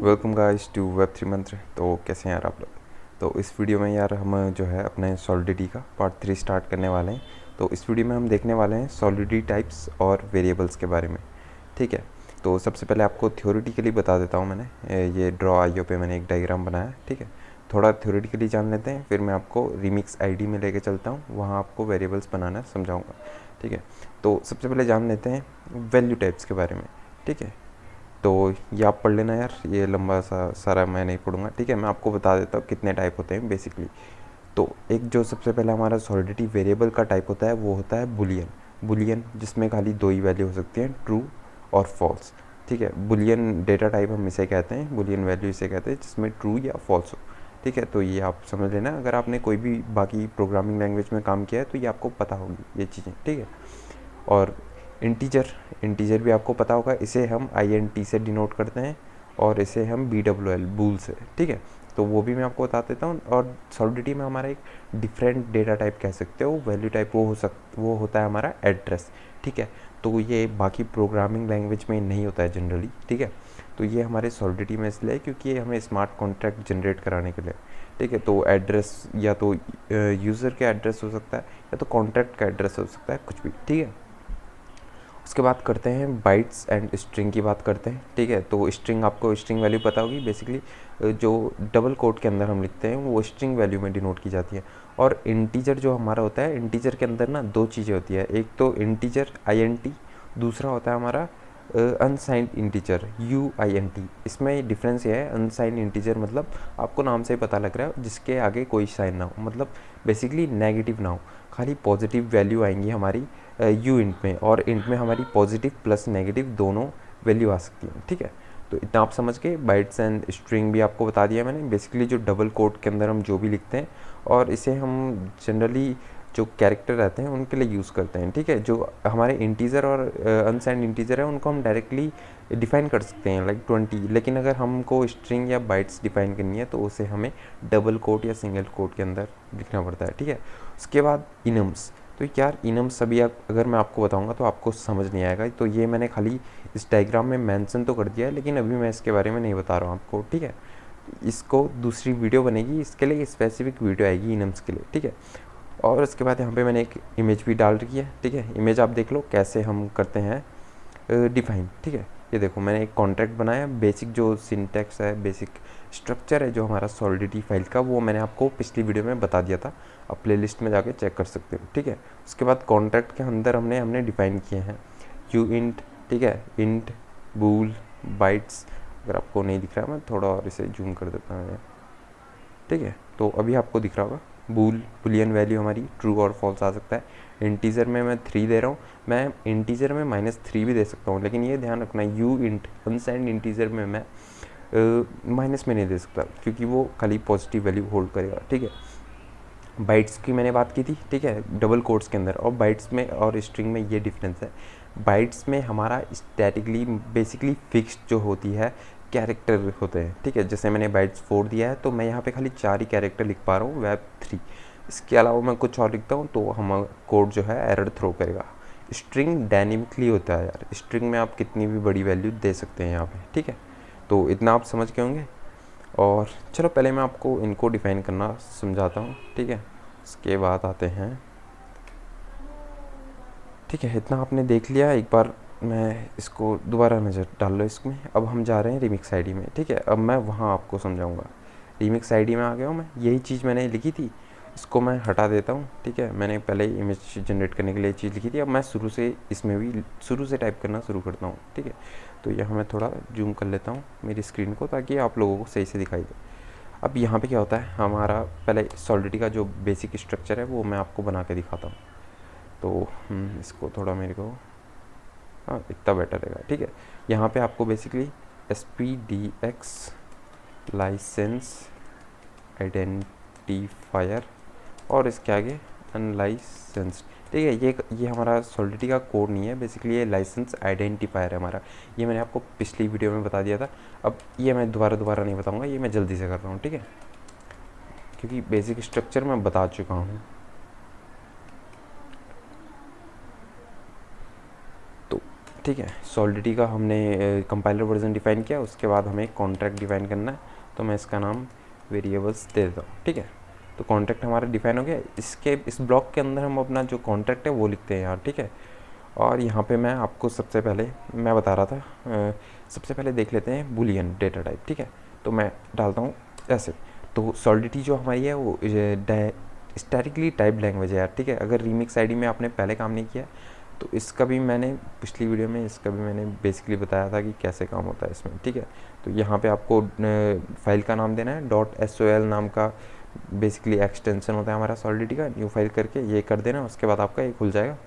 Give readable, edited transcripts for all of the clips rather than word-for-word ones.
Welcome guys to Web3 मंत्र। तो कैसे हैं यार आप लोग। तो इस वीडियो में यार हम जो है अपने सॉलिडिटी का पार्ट 3 स्टार्ट करने वाले हैं। तो इस वीडियो में हम देखने वाले हैं सॉलिडिटी टाइप्स और वेरिएबल्स के बारे में। ठीक है, तो सबसे पहले आपको थ्योरेटिकली बता देता हूँ। मैंने ये ड्रॉ आईओ पे मैंने एक डायग्राम बनाया। ठीक है, थोड़ा थ्योरेटिकली जान लेते हैं, फिर मैं आपको रिमिक्स आईडी में लेके चलता हूँ, वहाँ आपको वेरिएबल्स बनाना समझाऊँगा। ठीक है, तो सबसे पहले जान लेते हैं वैल्यू टाइप्स के बारे में। ठीक है, तो ये आप पढ़ लेना यार, ये लंबा सा सारा मैं नहीं पढ़ूंगा। ठीक है, मैं आपको बता देता हूँ कितने टाइप होते हैं बेसिकली। तो एक जो सबसे पहला हमारा सॉलिडिटी वेरिएबल का टाइप होता है वो होता है बुलियन। बुलियन जिसमें खाली दो ही वैल्यू हो सकती हैं, ट्रू और फॉल्स। ठीक है, बुलियन डेटा टाइप हम इसे कहते हैं, बुलियन वैल्यू इसे कहते हैं जिसमें ट्रू या फॉल्स हो। ठीक है, तो ये आप समझ लेना, अगर आपने कोई भी बाकी प्रोग्रामिंग लैंग्वेज में काम किया है तो ये आपको पता होगी ये चीज़ें। ठीक है, और इंटीजर, इंटीजर भी आपको पता होगा, इसे हम INT से डिनोट करते हैं और इसे हम BWL बूल से। ठीक है, तो वो भी मैं आपको बता देता हूँ। और सॉलिडिटी में हमारा एक डिफरेंट डेटा टाइप कह सकते हो, वैल्यू टाइप वो होता है हमारा एड्रेस। ठीक है, तो ये बाकी प्रोग्रामिंग लैंग्वेज में नहीं होता है जनरली। ठीक है, तो ये हमारे सॉलिडिटी में इसलिए क्योंकि ये हमें स्मार्ट कॉन्ट्रैक्ट जनरेट कराने के लिए। ठीक है, तो एड्रेस या तो यूज़र का एड्रेस हो सकता है या तो कॉन्ट्रैक्ट का एड्रेस हो सकता है, कुछ भी। ठीक है, उसके बाद करते हैं बाइट्स एंड स्ट्रिंग की बात करते हैं। ठीक है, तो स्ट्रिंग, आपको स्ट्रिंग वैल्यू पता होगी बेसिकली, जो डबल कोट के अंदर हम लिखते हैं वो स्ट्रिंग वैल्यू में डिनोट की जाती है। और इंटीजर जो हमारा होता है, इंटीजर के अंदर ना दो चीज़ें होती है, एक तो इंटीजर INT, दूसरा होता है हमारा अनसाइंड इंटीजर UINT। इसमें डिफरेंस ये है, अनसाइंड इंटीजर मतलब आपको नाम से ही पता लग रहा है जिसके आगे कोई साइन ना हो, मतलब बेसिकली नेगेटिव ना हो, खाली पॉजिटिव वैल्यू आएंगी हमारी यू इंट में, और इंट में हमारी पॉजिटिव प्लस नेगेटिव दोनों वैल्यू आ सकती हैं। ठीक है, तो इतना आप समझ के, बाइट्स एंड स्ट्रिंग भी आपको बता दिया मैंने, बेसिकली जो डबल कोट के अंदर हम जो भी लिखते हैं, और इसे हम जनरली जो कैरेक्टर रहते हैं उनके लिए यूज़ करते हैं। ठीक है, जो हमारे इंटीजर और अनसाइंड इंटीजर है उनको हम डायरेक्टली डिफाइन कर सकते हैं लाइक 20, लेकिन अगर हमको स्ट्रिंग या बाइट्स डिफाइन करनी है तो उसे हमें डबल कोट या सिंगल कोट के अंदर लिखना पड़ता है। ठीक है, उसके बाद इनम्स। तो यार इनम्स अभी अगर मैं आपको बताऊंगा तो आपको समझ नहीं आएगा, तो ये मैंने खाली इस डायग्राम में मेंशन तो कर दिया है, लेकिन अभी मैं इसके बारे में नहीं बता रहा हूँ आपको। ठीक है, इसको दूसरी वीडियो बनेगी, इसके लिए स्पेसिफिक वीडियो आएगी इनम्स के लिए। ठीक है, और उसके बाद यहाँ पे मैंने एक इमेज भी डाल रखी है। ठीक है, इमेज आप देख लो कैसे हम करते हैं डिफाइन। ठीक है, ये देखो मैंने एक कॉन्ट्रैक्ट बनाया, बेसिक जो सिंटैक्स है, बेसिक स्ट्रक्चर है जो हमारा सॉलिडिटी फाइल का, वो मैंने आपको पिछली वीडियो में बता दिया था, आप प्लेलिस्ट में जाके चेक कर सकते हो। ठीक है, उसके बाद कॉन्ट्रैक्ट के अंदर हमने डिफाइन किए हैं UINT। ठीक है, इंट, बूल, बाइट्स। अगर आपको नहीं दिख रहा है, मैं थोड़ा और इसे जूम कर देता हूँ। ठीक है, तो अभी आपको दिख रहा होगा, बुलियन वैल्यू हमारी ट्रू और फॉल्स आ सकता है। इंटीजर में मैं 3 दे रहा हूँ, मैं इंटीजर में -3 भी दे सकता हूँ, लेकिन ये ध्यान रखना UINT अनसाइंड इंटीजर में मैं माइनस में नहीं दे सकता क्योंकि वो खाली पॉजिटिव वैल्यू होल्ड करेगा। ठीक है, बाइट्स की मैंने बात की थी। ठीक है, डबल कोट्स के अंदर, और बाइट्स में और स्ट्रिंग में ये डिफरेंस है। बाइट्स में हमारा स्टैटिकली बेसिकली फिक्स्ड जो होती है कैरेक्टर होते हैं। ठीक है, जैसे मैंने बाइट्स 4 दिया है तो मैं यहाँ पे खाली 4 ही कैरेक्टर लिख पा रहा हूँ, Web3। इसके अलावा मैं कुछ और लिखता हूँ तो हम कोड जो है एरर थ्रो करेगा। स्ट्रिंग डायनेमिकली होता है यार, स्ट्रिंग में आप कितनी भी बड़ी वैल्यू दे सकते हैं यहाँ पे। ठीक है, तो इतना आप समझ के होंगे। और चलो पहले मैं आपको इनको डिफ़ाइन करना समझाता हूँ। ठीक है, इसके बाद आते हैं। ठीक है, इतना आपने देख लिया, एक बार मैं इसको दोबारा नज़र डाल लो इसमें। अब हम जा रहे हैं रिमिक्स आईडी में। ठीक है, अब मैं वहाँ आपको समझाऊंगा। रिमिक्स आईडी में आ गया हूँ मैं, यही चीज़ मैंने लिखी थी, इसको मैं हटा देता हूँ। ठीक है, मैंने पहले इमेज जनरेट करने के लिए चीज़ लिखी थी, अब मैं शुरू से इसमें भी शुरू से टाइप करना शुरू करता हूँ। ठीक है, तो यहाँ मैं थोड़ा जूम कर लेता हूँ मेरी स्क्रीन को ताकि आप लोगों को सही से दिखाई दे। अब यहाँ पे क्या होता है, हमारा पहले सॉलिडिटी का जो बेसिक स्ट्रक्चर है वो मैं आपको बना के दिखाता हूँ। तो इसको थोड़ा मेरे को, हाँ इतना बेटर रहेगा। ठीक है, यहाँ पे आपको बेसिकली SPDX लाइसेंस आइडेंटिफायर और इसके आगे अनलाइसेंस्ड। ठीक है, ये हमारा सॉलिडिटी का कोड नहीं है, बेसिकली ये लाइसेंस आइडेंटिफायर है हमारा, ये मैंने आपको पिछली वीडियो में बता दिया था। अब ये मैं दोबारा नहीं बताऊंगा, ये मैं जल्दी से कर रहा हूँ। ठीक है, क्योंकि बेसिक स्ट्रक्चर मैं बता चुका हूँ। तो ठीक है, सॉलिडिटी का हमने कंपाइलर वर्जन डिफाइन किया, उसके बाद हमें कॉन्ट्रैक्ट डिफाइन करना है, तो मैं इसका नाम वेरिएबल्स दे देता हूँ। ठीक है, तो कॉन्ट्रैक्ट हमारा डिफाइन हो गया। इस ब्लॉक के अंदर हम अपना जो कॉन्ट्रैक्ट है वो लिखते हैं यहाँ। ठीक है, और यहाँ पे मैं आपको सबसे पहले मैं बता रहा था, सबसे पहले देख लेते हैं बूलियन डेटा टाइप। ठीक है, तो मैं डालता हूँ ऐसे। तो सॉलिडिटी जो हमारी है वो स्टैटिकली टाइप लैंग्वेज है यार। ठीक है, अगर रीमिक्स आईडी में आपने पहले काम नहीं किया तो इसका भी मैंने पिछली वीडियो में इसका भी मैंने बेसिकली बताया था कि कैसे काम होता है इसमें। ठीक है, तो यहाँ पे आपको फाइल का नाम देना है, .sol नाम का बेसिकली एक्सटेंशन होता है हमारा सॉलिडिटी का। न्यू फाइल करके ये कर देना, उसके बाद आपका ये खुल जाएगा।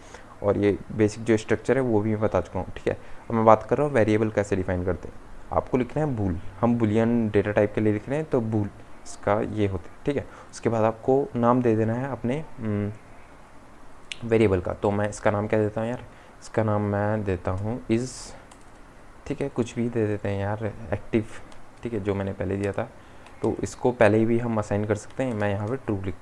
और ये बेसिक जो स्ट्रक्चर है वो भी मैं बता चुका हूँ। ठीक है, अब मैं बात कर रहा हूँ वेरिएबल कैसे डिफाइन करते हैं। आपको लिखना है बूल, हम बुलियन डेटा टाइप के लिए लिख रहे हैं तो बूल इसका ये होता है। ठीक है, उसके बाद आपको नाम दे देना है अपने वेरिएबल का। तो मैं इसका नाम क्या देता हूँ यार, इसका नाम मैं देता हूँ इज़। ठीक है, कुछ भी दे देते हैं यार, एक्टिव। ठीक है, जो मैंने पहले दिया था, तो इसको पहले ही भी हम असाइन कर सकते हैं। मैं यहाँ पे ट्रू लिख,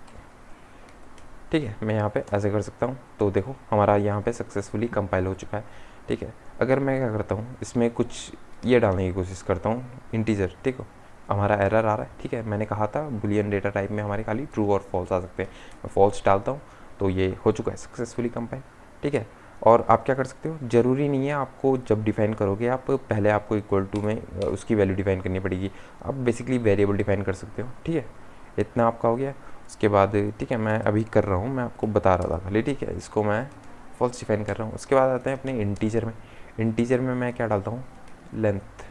ठीक है, मैं यहाँ पे ऐसे कर सकता हूँ। तो देखो हमारा यहाँ पे सक्सेसफुली कंपाइल हो चुका है। ठीक है, अगर मैं क्या करता हूँ, इसमें कुछ ये डालने की कोशिश करता हूँ इंटीजर, ठीक है, हमारा एरर आ रहा है। ठीक है, मैंने कहा था बुलियन डेटा टाइप में हमारे खाली ट्रू और फॉल्स आ सकते हैं। मैं फॉल्स डालता हूँ तो ये हो चुका है सक्सेसफुली कंपाइल। ठीक है, और आप क्या कर सकते हो, ज़रूरी नहीं है आपको जब डिफाइन करोगे आप पहले आपको इक्वल टू में उसकी वैल्यू डिफाइन करनी पड़ेगी। आप बेसिकली वेरिएबल डिफाइन कर सकते हो। ठीक है, इतना आपका हो गया। उसके बाद ठीक है, मैं अभी कर रहा हूँ, मैं आपको बता रहा था खाली। ठीक है, इसको मैं फॉल्स डिफाइन कर रहा हूँ। उसके बाद आते हैं अपने इंटीजर में। इंटीजर में मैं क्या डालता हूँ, लेंथ।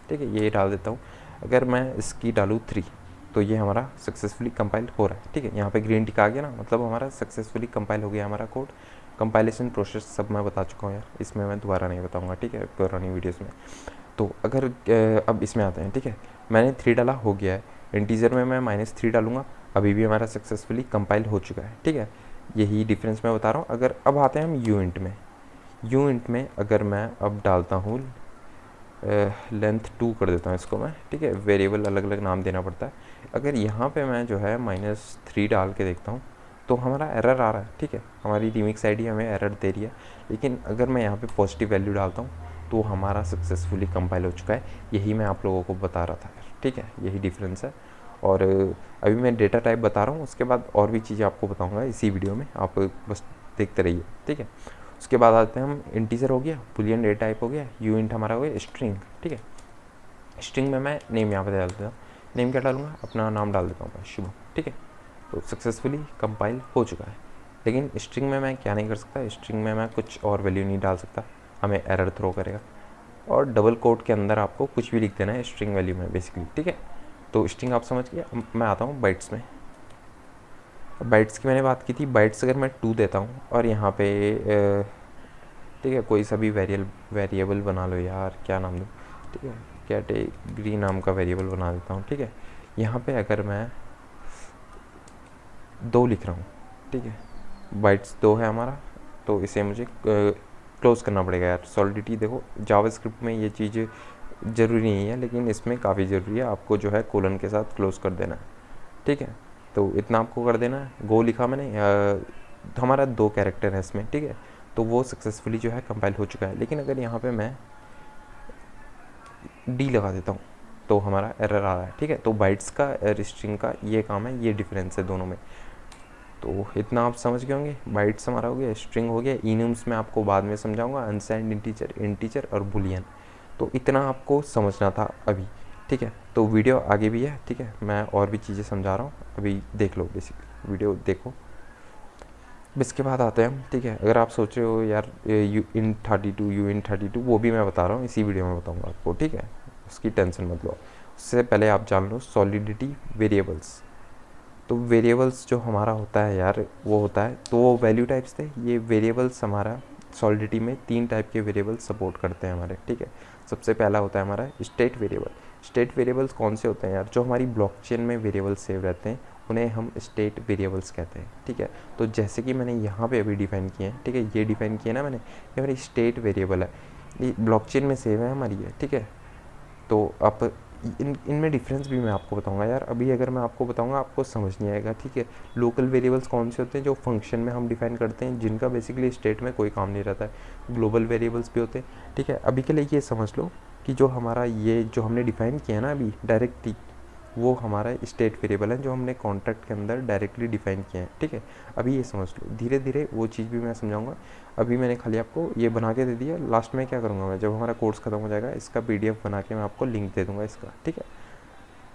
ठीक है, ये डाल देता हूँ। अगर मैं इसकी डालूँ 3 तो ये हमारा सक्सेसफुली कंपाइल हो रहा है। ठीक है, यहाँ पे ग्रीन टिक आ गया ना, मतलब हमारा सक्सेसफुली कंपाइल हो गया हमारा कोड। कंपाइलेशन प्रोसेस सब मैं बता चुका हूँ यार, इसमें मैं दोबारा नहीं बताऊँगा। ठीक है, पुरानी वीडियोज़ में। तो अगर अब इसमें आते हैं। ठीक है, मैंने 3 डाला, हो गया है। इंटीजर में मैं -3 डालूंगा, अभी भी हमारा सक्सेसफुली कंपाइल हो चुका है। ठीक है, यही डिफरेंस मैं बता रहा हूँ। अगर अब आते हैं हम यू इंट में। यू इंट में अगर मैं अब डालता हूँ लेंथ 2 कर देता हूँ इसको मैं। ठीक है, वेरिएबल अलग अलग नाम देना पड़ता है। अगर यहाँ पे मैं जो है -3 डाल के देखता हूँ तो हमारा एरर आ रहा है। ठीक है, हमारी रीमिक्स आईडी हमें एरर दे रही है। लेकिन अगर मैं यहाँ पे पॉजिटिव वैल्यू डालता हूँ तो हमारा सक्सेसफुली कंपाइल हो चुका है। यही मैं आप लोगों को बता रहा था। ठीक है, यही डिफरेंस है। और अभी मैं डेटा टाइप बता रहा हूँ, उसके बाद और भी चीज़ें आपको बताऊँगा इसी वीडियो में, आप बस देखते रहिए। ठीक है, उसके बाद आते हैं हम इंटीजर हो गया, बुलियन डेटा टाइप हो गया, यू इंट हमारा हो गया, स्ट्रिंग। ठीक है, स्ट्रिंग में मैं नेम यहाँ पे डाल देता हूँ। नेम क्या डालूंगा, अपना नाम डाल देता हूँ मैं, शुभम। ठीक है, तो सक्सेसफुली कंपाइल हो चुका है। लेकिन स्ट्रिंग में मैं क्या नहीं कर सकता, स्ट्रिंग में मैं कुछ और वैल्यू नहीं डाल सकता, हमें एरर थ्रो करेगा। और डबल कोट के अंदर आपको कुछ भी लिख देना है स्ट्रिंग वैल्यू में बेसिकली। ठीक है, तो स्ट्रिंग आप समझ गए। मैं आता हूँ बाइट्स में। बाइट्स की मैंने बात की थी। बाइट्स अगर मैं 2 देता हूँ और यहाँ पे ठीक है, कोई सा भी वेरिएबल बना लो यार, क्या नाम दूँ। ठीक है, कैटेगरी नाम का वेरिएबल बना देता हूँ। ठीक है, यहाँ पे अगर मैं 2 लिख रहा हूँ, ठीक है, बाइट्स 2 है हमारा, तो इसे मुझे क्लोज करना पड़ेगा यार। सॉलिडिटी देखो, जावास्क्रिप्ट में ये चीज़ ज़रूरी नहीं है, लेकिन इसमें काफ़ी ज़रूरी है। आपको जो है कोलन के साथ क्लोज कर देना है। ठीक है, तो इतना आपको कर देना है। गो लिखा मैंने, तो हमारा 2 कैरेक्टर है इसमें। ठीक है, तो वो सक्सेसफुली जो है कंपाइल हो चुका है। लेकिन अगर यहाँ पे मैं डी लगा देता हूँ तो हमारा एरर आ रहा है। ठीक है, तो बाइट्स का स्ट्रिंग का ये काम है, ये डिफरेंस है दोनों में। तो इतना आप समझ गए होंगे। बाइट्स हमारा हो गया, स्ट्रिंग हो गया, इनम्स में आपको बाद में समझाऊंगा, अनसाइंड इंटीजर, इंटीजर और बुलियन। तो इतना आपको समझना था अभी। ठीक है, तो वीडियो आगे भी है। ठीक है, मैं और भी चीज़ें समझा रहा हूँ, अभी देख लो, बेसिकली वीडियो देखो। इसके बाद आते हैं हम। ठीक है, अगर आप सोच रहे हो यार यू इन 32 वो भी मैं बता रहा हूँ, इसी वीडियो में बताऊँगा आपको। ठीक है, उसकी टेंशन मत लो। उससे पहले आप जान लो सॉलिडिटी वेरिएबल्स। तो वेरिएबल्स जो हमारा होता है यार, वो होता है, तो वो वैल्यू टाइप्स थे। ये वेरिएबल्स हमारा सॉलिडिटी में 3 टाइप के वेरिएबल्स सपोर्ट करते हैं हमारे। ठीक है, सबसे पहला होता है हमारा स्टेट वेरिएबल। स्टेट वेरिएबल्स कौन से होते हैं यार, जो हमारी ब्लॉकचेन में वेरिएबल्स सेव रहते हैं उन्हें हम स्टेट वेरिएबल्स कहते हैं। ठीक है, तो जैसे कि मैंने यहाँ पे अभी डिफाइन किए हैं। ठीक है, ये डिफाइन किए ना मैंने, ये हमारी स्टेट वेरिएबल है, ये ब्लॉकचेन में सेव है हमारी है। ठीक है, तो आप इनमें डिफरेंस भी मैं आपको बताऊंगा यार। अभी अगर मैं आपको बताऊंगा आपको समझ नहीं आएगा, ठीक है। लोकल वेरिएबल्स कौन से होते हैं जो फंक्शन में हम डिफाइन करते हैं, जिनका बेसिकली स्टेट में कोई काम नहीं रहता है। ग्लोबल वेरिएबल्स भी होते हैं, ठीक है। अभी के लिए ये समझ लो कि जो हमारा ये जो हमने डिफाइन किया ना अभी डायरेक्टली, वो हमारा स्टेट वेरिएबल है जो हमने कॉन्ट्रैक्ट के अंदर डायरेक्टली डिफाइन किया है, ठीक है। अभी ये समझ लो, धीरे धीरे वो चीज़ भी मैं समझाऊंगा। अभी मैंने खाली आपको ये बना के दे दिया। लास्ट में क्या करूँगा मैं, जब हमारा कोर्स खत्म हो जाएगा इसका PDF बना के मैं आपको लिंक दे दूँगा इसका, ठीक है।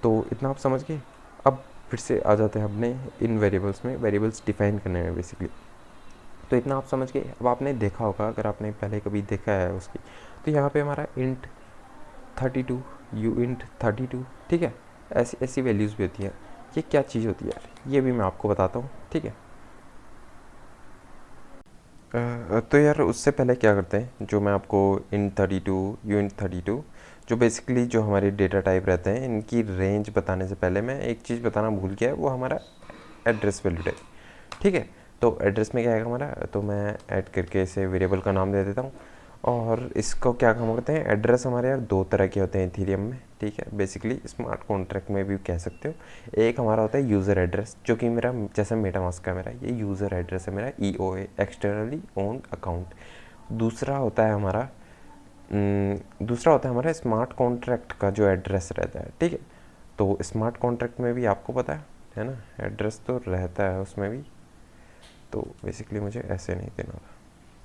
तो इतना आप समझ गए। अब फिर से आ जाते हैं अपने इन वेरिएबल्स में, वेरिएबल्स डिफाइन करने में बेसिकली। तो इतना आप समझ गए। अब आपने देखा होगा, अगर आपने पहले कभी देखा है उसकी, तो यहाँ पे हमारा int 32, uint 32, ठीक है। ऐसी ऐसी वैल्यूज़ भी होती हैं। ये क्या चीज़ होती है यार, ये भी मैं आपको बताता हूँ, ठीक है। तो यार उससे पहले क्या करते हैं, जो मैं आपको int 32, uint 32, जो बेसिकली जो हमारे डेटा टाइप रहते हैं, इनकी रेंज बताने से पहले मैं एक चीज़ बताना भूल गया, वो हमारा एड्रेस वैल्यू टाइप, ठीक है। तो एड्रेस में क्या है हमारा, तो मैं ऐड करके इसे वेरिएबल का नाम दे देता हूँ। और इसको क्या काम करते हैं, एड्रेस हमारे यार दो तरह के होते हैं इथेरियम में, ठीक है। बेसिकली स्मार्ट कॉन्ट्रैक्ट में भी कह सकते हो। एक हमारा होता है यूज़र एड्रेस, जो कि मेरा जैसे मेटामास्क का मेरा ये यूज़र एड्रेस है, मेरा EOA, एक्सटर्नली ओन्ड अकाउंट। दूसरा होता है हमारा स्मार्ट कॉन्ट्रैक्ट का जो एड्रेस रहता है, ठीक है। तो स्मार्ट कॉन्ट्रैक्ट में भी आपको पता है ना, एड्रेस तो रहता है उसमें भी। तो बेसिकली मुझे ऐसे नहीं देना था,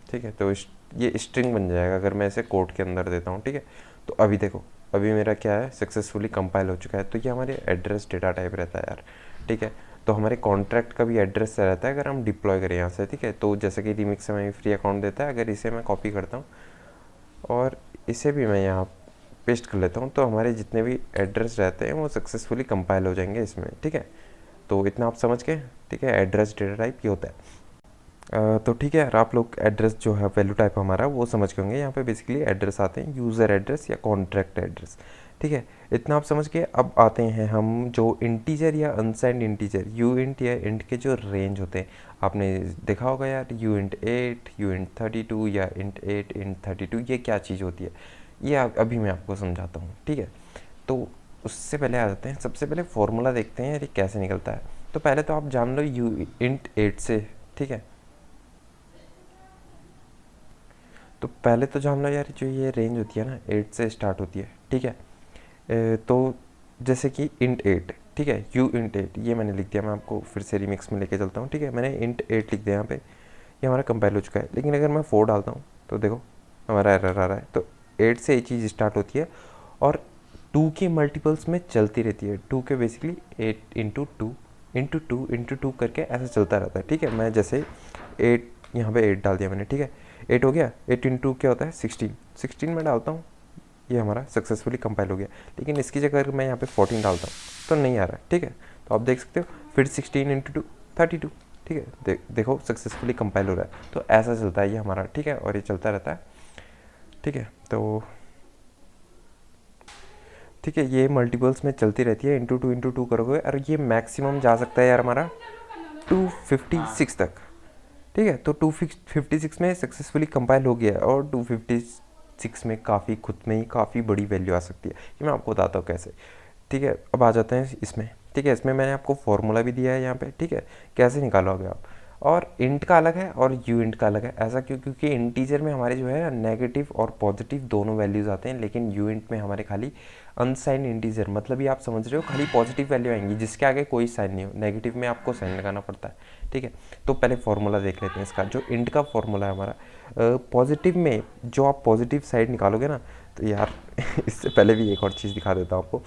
ठीक है। तो ये स्ट्रिंग बन जाएगा अगर मैं इसे कोड के अंदर देता हूँ, ठीक है। तो अभी देखो, अभी मेरा क्या है, सक्सेसफुली कंपाइल हो चुका है। तो ये हमारे एड्रेस डेटा टाइप रहता है यार, ठीक है। तो हमारे कॉन्ट्रैक्ट का भी एड्रेस रहता है अगर हम डिप्लॉय करें यहाँ से, ठीक है। तो जैसे कि रिमिक्स हमें फ्री अकाउंट देता है, अगर इसे मैं कॉपी करता हूँ और इसे भी मैं यहाँ पेस्ट कर लेता हूँ, तो हमारे जितने भी एड्रेस रहते हैं वो सक्सेसफुली कंपाइल हो जाएंगे इसमें, ठीक है। तो इतना आप समझ गए, ठीक है। एड्रेस डेटा टाइप ये होता है। तो ठीक है यार, आप लोग एड्रेस जो है वैल्यू टाइप हमारा वो समझ के होंगे। यहाँ पे बेसिकली एड्रेस आते हैं, यूज़र एड्रेस या कॉन्ट्रैक्ट एड्रेस, ठीक है। इतना आप समझ के अब आते हैं हम जो इंटीजर या अनसाइंड इंटीजर, यूइंट या इंट के जो रेंज होते हैं, आपने देखा होगा यार, यूइंट 8, यूइंट 32 या इंट 8, इंट 32, ये क्या चीज़ होती है, ये अभी मैं आपको समझाता हूँ, ठीक है। तो उससे पहले आ जाते हैं, सबसे पहले फॉर्मूला देखते हैं यार ये कैसे निकलता है। तो पहले तो आप जान लो यूइंट 8 से, ठीक है। तो पहले तो जान लो यार, जो ये रेंज होती है ना 8 से स्टार्ट होती है, ठीक है। तो जैसे कि इंट 8, ठीक है, यूइंट 8 ये मैंने लिख दिया। मैं आपको फिर से रिमिक्स में लेके चलता हूँ, ठीक है। मैंने इंट 8 लिख दिया यहाँ पे, ये हमारा कंपाइल हो चुका है। लेकिन अगर मैं 4 डालता हूँ तो देखो हमारा एरर आ रहा है। तो 8 से ये चीज़ स्टार्ट होती है और 2 के मल्टीपल्स में चलती रहती है। 2 के बेसिकली 8 इंटू 2 इंटू 2 इंटू 2 करके ऐसा चलता रहता है, ठीक है। मैं जैसे 8 यहाँ पे 8 डाल दिया मैंने, ठीक है। 8 हो गया, 8 इंटू क्या होता है 16 में डालता हूँ, ये हमारा सक्सेसफुली कंपाइल हो गया। लेकिन इसकी जगह अगर मैं यहाँ पे 14 डालता हूँ तो नहीं आ रहा है, ठीक है। तो आप देख सकते हो, फिर 16 इंटू 2 32, ठीक है। देखो सक्सेसफुली कंपाइल हो रहा है। तो ऐसा चलता है ये हमारा, ठीक है। और ये चलता रहता है, ठीक है। तो ठीक है, ये मल्टीपल्स में चलती रहती है, इंटू टू करोगे और ये मैक्सिमम जा सकता है यार हमारा 256 तक, ठीक है। तो 256 में सक्सेसफुली कंपाइल हो गया और 256 में काफ़ी खुद में ही काफ़ी बड़ी वैल्यू आ सकती है। ये मैं आपको बताता हूँ कैसे, ठीक है। अब आ जाते हैं इसमें, ठीक है। इसमें मैंने आपको फॉर्मूला भी दिया है यहाँ पे, ठीक है, कैसे निकालोगे आप। और इंट का अलग है और यू इंट का अलग है। ऐसा क्यों, क्योंकि इंटीजर में हमारे जो है नेगेटिव और पॉजिटिव दोनों वैल्यूज़ आते हैं, लेकिन यू इंट में हमारे खाली अनसाइंड इंटीजर, मतलब ये आप समझ रहे हो, खाली पॉजिटिव वैल्यू आएंगी जिसके आगे कोई साइन नहीं हो। नेगेटिव में आपको साइन लगाना पड़ता है, ठीक है। तो पहले फार्मूला देख लेते हैं इसका। जो इंट का फार्मूला है हमारा, पॉजिटिव में जो आप पॉजिटिव साइड निकालोगे ना, तो यार इससे पहले भी एक और चीज़ दिखा देता हूँ आपको।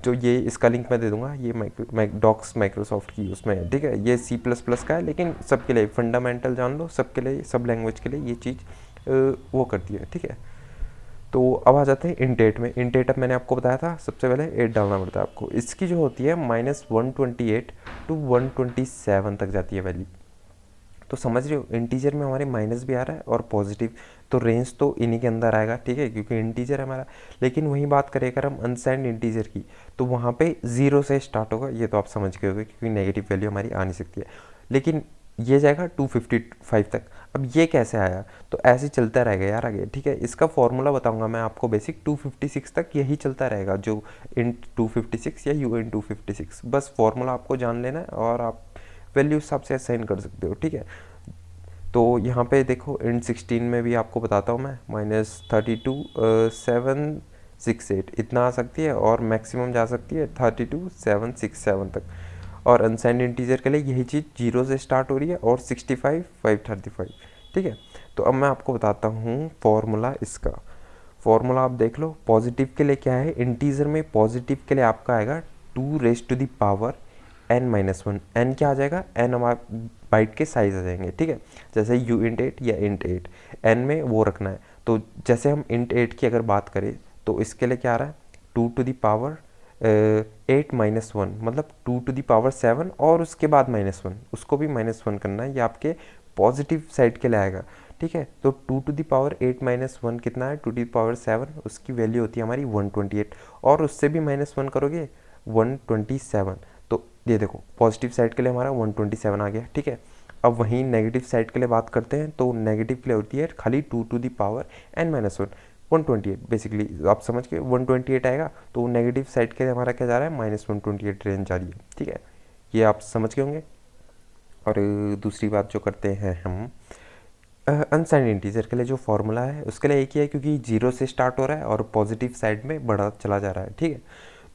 जो ये इसका लिंक मैं दे दूंगा, ये डॉक्स माइक्रोसॉफ्ट की उसमें है, ठीक है। ये C++ का है, लेकिन सबके लिए फंडामेंटल जान लो, सबके लिए, सब लैंग्वेज के लिए ये चीज़ वो करती है, ठीक है। तो अब आ जाते हैं इंट 8 में। इंट 8 अब मैंने आपको बताया था, सबसे पहले 8 डालना पड़ता है आपको। इसकी जो होती है -128 टू 127 तक जाती है वैल्यू। तो समझ रहे हो, इंटीजर में हमारे माइनस भी आ रहा है और पॉजिटिव, तो रेंज तो इन्हीं के अंदर आएगा, ठीक है, क्योंकि इंटीजर है हमारा। लेकिन वही बात करें अगर हम अनसाइंड इंटीजर की, तो वहाँ पे 0 से स्टार्ट होगा। ये तो आप समझ गए होगे, क्योंकि नेगेटिव वैल्यू हमारी आ नहीं सकती है। लेकिन ये जाएगा 255 तक। अब ये कैसे आया, तो ऐसे ही चलता रहेगा यार आगे, ठीक है। इसका फॉर्मूला बताऊंगा मैं आपको, बेसिक 256 तक यही चलता रहेगा, जो इंट 256 या यू इन 256, बस फॉर्मूला आपको जान लेना है और आप वैल्यू हिसाब से असाइन कर सकते हो, ठीक है। तो यहाँ पे देखो इंट 16 में भी आपको बताता हूँ मैं, -32 768 इतना आ सकती है, और मैक्सिमम जा सकती है 32 767 तक। और अनसाइंड इंटीजर के लिए यही चीज़ 0 से स्टार्ट हो रही है और 65 535, ठीक है। तो अब मैं आपको बताता हूँ फॉर्मूला इसका। फॉर्मूला आप देख लो, पॉजिटिव के लिए क्या है, इंटीजर में पॉजिटिव के लिए आपका आएगा 2 raise to the power n-1। n क्या आ जाएगा, n हमारा बाइट के साइज आ जाएंगे, ठीक है। जैसे यू इंट 8 या इंट 8, n में वो रखना है। तो जैसे हम इंट 8 की अगर बात करें तो इसके लिए क्या आ रहा है, 2 टू द पावर 8 -1, मतलब 2 टू द पावर 7 और उसके बाद -1, उसको भी -1 करना है, ये आपके पॉजिटिव साइड के लिए आएगा, ठीक है। तो 2 टू द पावर 8 -1 कितना है, 2 टू द पावर 7, उसकी वैल्यू होती है हमारी 128, और उससे भी -1 करोगे 127। तो ये देखो पॉजिटिव साइड के लिए हमारा 127 आ गया, ठीक है। अब वहीं नेगेटिव साइड के लिए बात करते हैं, तो नेगेटिव के लिए होती है खाली 2 to the power n-1, 128 basically, आप समझ के 128 आएगा। तो नेगेटिव साइड के लिए हमारा क्या जा रहा है, -128 रेंज जा रही है, ठीक है। ये आप समझ के होंगे। और दूसरी बात जो करते हैं हम, अनसाइंड इंटीजर के लिए जो फॉर्मूला है उसके लिए एक ही है, क्योंकि 0 से स्टार्ट हो रहा है और पॉजिटिव साइड में बढ़ा चला जा रहा है, ठीक है।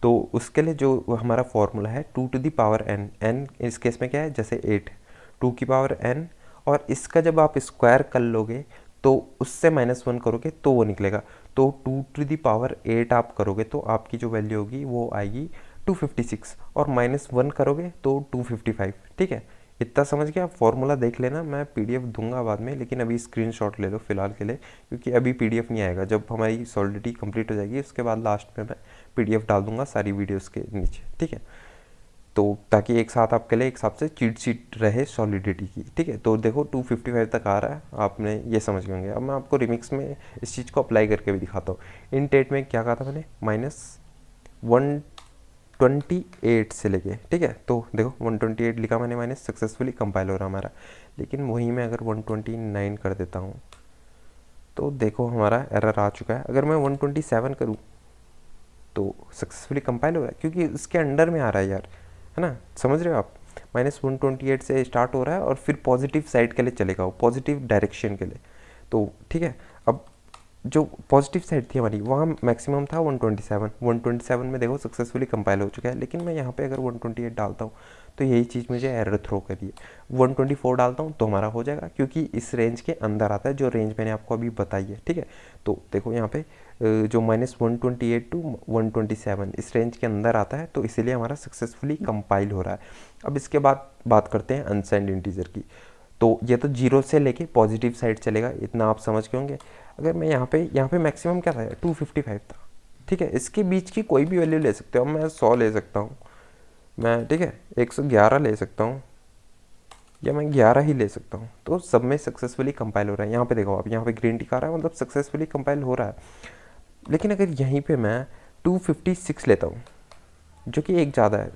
तो उसके लिए जो हमारा फॉर्मूला है 2 to the power n, n इस केस में क्या है, जैसे 8, 2 की पावर n, और इसका जब आप स्क्वायर कर लोगे तो उससे -1 करोगे तो वो निकलेगा। तो 2 टू द पावर 8 आप करोगे तो आपकी जो वैल्यू होगी वो आएगी 256, और -1 करोगे तो 255, ठीक है। इतना समझ गया, फॉर्मूला देख लेना, मैं पीडीएफ दूंगा बाद में, लेकिन अभी स्क्रीनशॉट ले लो फिलहाल के लिए, क्योंकि अभी पीडीएफ नहीं आएगा। जब हमारी सॉलिडिटी कंप्लीट हो जाएगी उसके बाद लास्ट में मैं पीडीएफ डाल दूंगा सारी वीडियोस के नीचे, ठीक है। तो ताकि एक साथ आपके लिए एक हिसाब से चीट शीट रहे सॉलिडिटी की, ठीक है। तो देखो 255 तक आ रहा है, आपने ये समझ गए होंगे। अब मैं आपको रिमिक्स में इस चीज़ को अप्लाई करके भी दिखाता हूँ। इंट 8 में क्या कहा था मैंने, -128 से लेके, ठीक है। तो देखो 128 लिखा मैंने, माइनस सक्सेसफुली कंपाइल हो रहा हमारा। लेकिन वहीं मैं अगर 129 कर देता हूँ तो देखो हमारा एरर आ चुका है। अगर मैं 127 करूँ तो सक्सेसफुली कंपाइल हो रहा है, क्योंकि इसके अंडर में आ रहा है यार, है ना, समझ रहे हो आप। -128 से स्टार्ट हो रहा है और फिर पॉजिटिव साइड के लिए चलेगा, वो पॉजिटिव डायरेक्शन के लिए। तो ठीक है, अब जो पॉजिटिव साइड थी हमारी वहाँ मैक्सिमम था 127 में देखो सक्सेसफुली कंपाइल हो चुका है। लेकिन मैं यहाँ पे अगर 128 डालता हूँ तो यही चीज़ मुझे एरर थ्रो करी है। 124 डालता हूँ तो हमारा हो जाएगा, क्योंकि इस रेंज के अंदर आता है, जो रेंज मैंने आपको अभी बताई है, ठीक है। तो देखो यहाँ पे जो -128 टू 127 इस रेंज के अंदर आता है, तो इसीलिए हमारा सक्सेसफुली कंपाइल हो रहा है। अब इसके बाद बात करते हैं अनसाइंड इंटीजर की। तो ये तो 0 से लेके पॉजिटिव साइड चलेगा, इतना आप समझ के होंगे। अगर मैं यहाँ पे मैक्सिमम क्या था, 255 था, ठीक है। इसके बीच की कोई भी वैल्यू ले सकते हो, मैं 100 ले सकता हूँ मैं, ठीक है, 111 ले सकता हूँ, या मैं 11 ही ले सकता हूँ। तो सब में सक्सेसफुली कंपाइल हो रहा है। यहाँ पे देखो आप, यहाँ पे ग्रीन टिक आ रहा है, मतलब सक्सेसफुली कंपाइल हो रहा है। लेकिन अगर यहीं पे मैं 256 लेता हूँ, जो कि एक ज़्यादा है,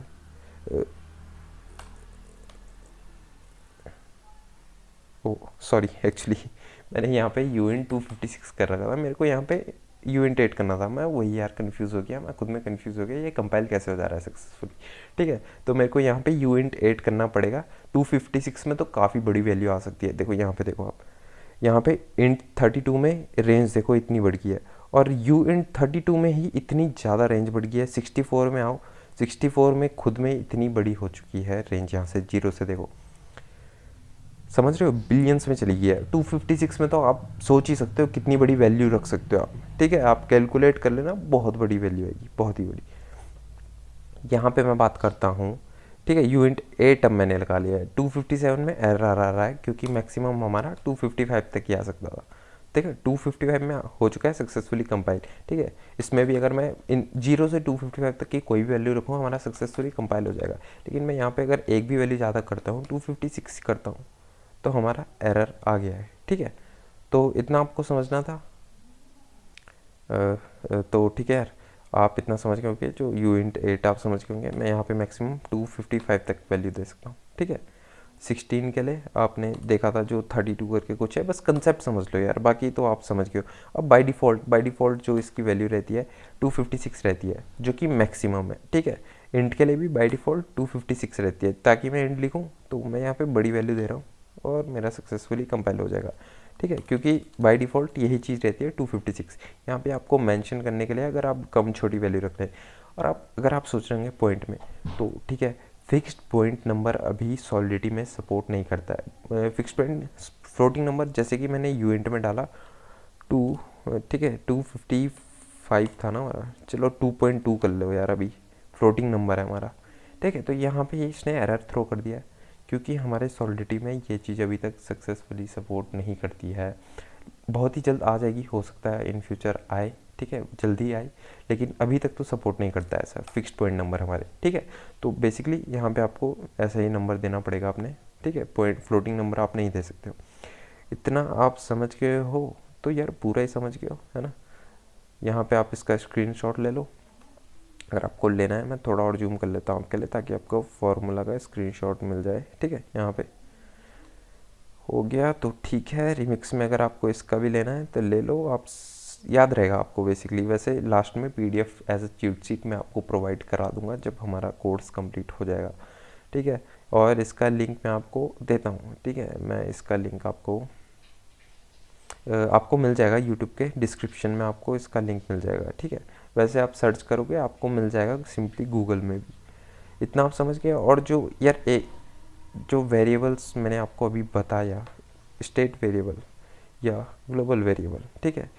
ओ सॉरी, एक्चुअली मैंने यहाँ पे यू इन 256 कर रखा था, मेरे को यहाँ पे यू इन 8 करना था। मैं वही यार कंफ्यूज हो गया, मैं खुद में कंफ्यूज हो गया, ये कंपाइल कैसे हो जा रहा है सक्सेसफुली, ठीक है। तो मेरे को यहाँ पे यू इन 8 करना पड़ेगा। 256 में तो काफ़ी बड़ी वैल्यू आ सकती है। देखो यहाँ पे, देखो आप यहाँ पे इंट 32 में रेंज देखो इतनी बढ़ गई है, और यू इंट 32 में ही इतनी ज़्यादा रेंज बढ़ गई है। 64 में आओ, 64 में खुद में इतनी बड़ी हो चुकी है रेंज, यहाँ से 0 से देखो, समझ रहे हो, बिलियंस में चली गई है। 256 में तो आप सोच ही सकते हो कितनी बड़ी वैल्यू रख सकते हो आप, ठीक है। आप कैलकुलेट कर लेना, बहुत बड़ी वैल्यू आएगी, बहुत ही बड़ी। यहाँ पे मैं बात करता हूँ, ठीक है, यू इंट 8 अब मैंने लगा लिया है। 257 में एरर आ रहा है, क्योंकि मैक्सिमम हमारा 255 तक ही आ सकता था, ठीक है। 255 में हो चुका है सक्सेसफुली कंपाइल, ठीक है। इसमें भी अगर मैं इन 0 से 255 तक की कोई भी वैल्यू रखूँ, हमारा सक्सेसफुली कंपाइल हो जाएगा। लेकिन मैं यहाँ पे अगर एक भी वैल्यू ज़्यादा करता हूँ, 256 करता हूँ, तो हमारा एरर आ गया है, ठीक है। तो इतना आपको समझना था। तो ठीक है यार, आप इतना समझ गए होंगे, जो यू इंट 8 आप समझ गए होंगे। मैं यहाँ पे मैक्सिमम 255 तक वैल्यू दे सकता हूँ, ठीक है। 16 के लिए आपने देखा था जो 32 करके कुछ है, बस कंसेप्ट समझ लो यार, बाकी तो आप समझ गए हो। अब बाय डिफ़ॉल्ट जो इसकी वैल्यू रहती है 256 रहती है, जो कि मैक्सिमम है, ठीक है। इंट के लिए भी बाय डिफ़ॉल्ट 256 रहती है, ताकि मैं इंट लिखूँ तो मैं यहाँ पे बड़ी वैल्यू दे रहा हूँ और मेरा सक्सेसफुली कंपाइल हो जाएगा, ठीक है, क्योंकि बाय डिफ़ॉल्ट यही चीज़ रहती है 256। यहाँ पे आपको मेंशन करने के लिए अगर आप कम छोटी वैल्यू रख लें, और अगर आप सोच रहे होंगे पॉइंट में, तो ठीक है, फिक्स्ड पॉइंट नंबर अभी सॉलिडिटी में सपोर्ट नहीं करता है। फिक्स्ड पॉइंट फ्लोटिंग नंबर, जैसे कि मैंने यूएंट में डाला 2, ठीक है, 255 था ना हमारा, चलो 2.2 कर लो यार, अभी फ्लोटिंग नंबर है हमारा, ठीक है। तो यहाँ पे इसने एरर थ्रो कर दिया है, क्योंकि हमारे सॉलिडिटी में ये चीज़ अभी तक सक्सेसफुली सपोर्ट नहीं करती है। बहुत ही जल्द आ जाएगी, हो सकता है इन फ्यूचर आए, ठीक है, जल्दी आए, लेकिन अभी तक तो सपोर्ट नहीं करता है ऐसा फिक्स्ड पॉइंट नंबर हमारे, ठीक है। तो बेसिकली यहाँ पे आपको ऐसा ही नंबर देना पड़ेगा आपने, ठीक है, पॉइंट फ्लोटिंग नंबर आप नहीं दे सकते हो। इतना आप समझ गए हो तो यार पूरा ही समझ गए हो, है ना। यहाँ पे आप इसका स्क्रीनशॉट ले लो, अगर आपको लेना है। मैं थोड़ा और जूम कर लेता हूँ आपके लिए, ताकि आपको फार्मूला का स्क्रीनशॉट मिल जाए, ठीक है। यहाँ पे हो गया तो ठीक है। रिमिक्स में अगर आपको इसका भी लेना है तो ले लो, आप याद रहेगा आपको बेसिकली। वैसे लास्ट में PDF as a cheat sheet में आपको प्रोवाइड करा दूंगा जब हमारा कोर्स कंप्लीट हो जाएगा, ठीक है। और इसका लिंक मैं आपको देता हूँ, ठीक है, मैं इसका लिंक आपको मिल जाएगा यूट्यूब के डिस्क्रिप्शन में, आपको इसका लिंक मिल जाएगा, ठीक है। वैसे आप सर्च करोगे आपको मिल जाएगा सिंपली गूगल में भी। इतना आप समझ गए। और जो यार जो वेरिएबल्स मैंने आपको अभी बताया, स्टेट वेरिएबल या ग्लोबल वेरिएबल, ठीक है,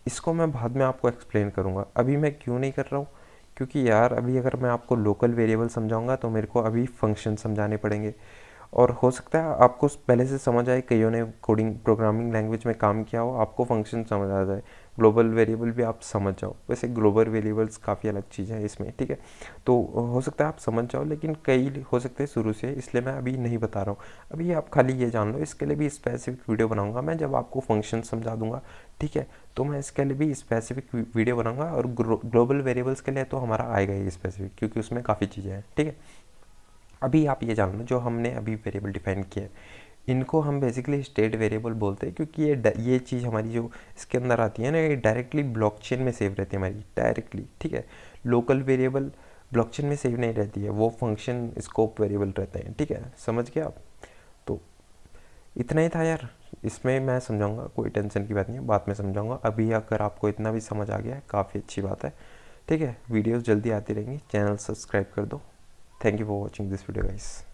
इसको मैं बाद में आपको एक्सप्लेन करूँगा। अभी मैं क्यों नहीं कर रहा हूँ, क्योंकि यार अभी अगर मैं आपको लोकल वेरिएबल समझाऊंगा तो मेरे को अभी फंक्शन समझाने पड़ेंगे, और हो सकता है आपको पहले से समझ आए, कईयों ने कोडिंग प्रोग्रामिंग लैंग्वेज में काम किया हो, आपको फंक्शन समझ आ जाए, ग्लोबल वेरिएबल भी आप समझ जाओ। वैसे ग्लोबल वेरिएबल्स काफ़ी अलग चीज़ है इसमें, ठीक है। तो हो सकता है आप समझ जाओ, लेकिन कई हो सकते हैं शुरू से, इसलिए मैं अभी नहीं बता रहा हूँ। अभी आप खाली ये जान लो, इसके लिए भी स्पेसिफिक वीडियो बनाऊँगा मैं जब आपको फंक्शन समझा दूँगा, ठीक है। तो मैं इसके लिए भी स्पेसिफिक वीडियो बनाऊँगा, और ग्लोबल वेरिएबल्स के लिए तो हमारा आएगा ही स्पेसिफिक, क्योंकि उसमें काफ़ी चीज़ें हैं, ठीक है। अभी आप ये जान लो, जो हमने अभी वेरिएबल डिफाइन किया है, इनको हम बेसिकली स्टेट वेरिएबल बोलते हैं, क्योंकि ये चीज़ हमारी जो इसके अंदर आती है ना, ये डायरेक्टली ब्लॉकचेन में सेव रहती है हमारी डायरेक्टली, ठीक है। लोकल वेरिएबल ब्लॉकचेन में सेव नहीं रहती है, वो फंक्शन स्कोप वेरिएबल रहते हैं, ठीक है, समझ गए आप। तो इतना ही था यार, इसमें मैं समझाऊंगा, कोई टेंशन की बात नहीं है, बाद में समझाऊंगा। अभी अगर आपको इतना भी समझ आ गया है, काफ़ी अच्छी बात है, ठीक है। वीडियोस जल्दी आती रहेंगी, चैनल सब्सक्राइब कर दो। Thank you for watching this video guys.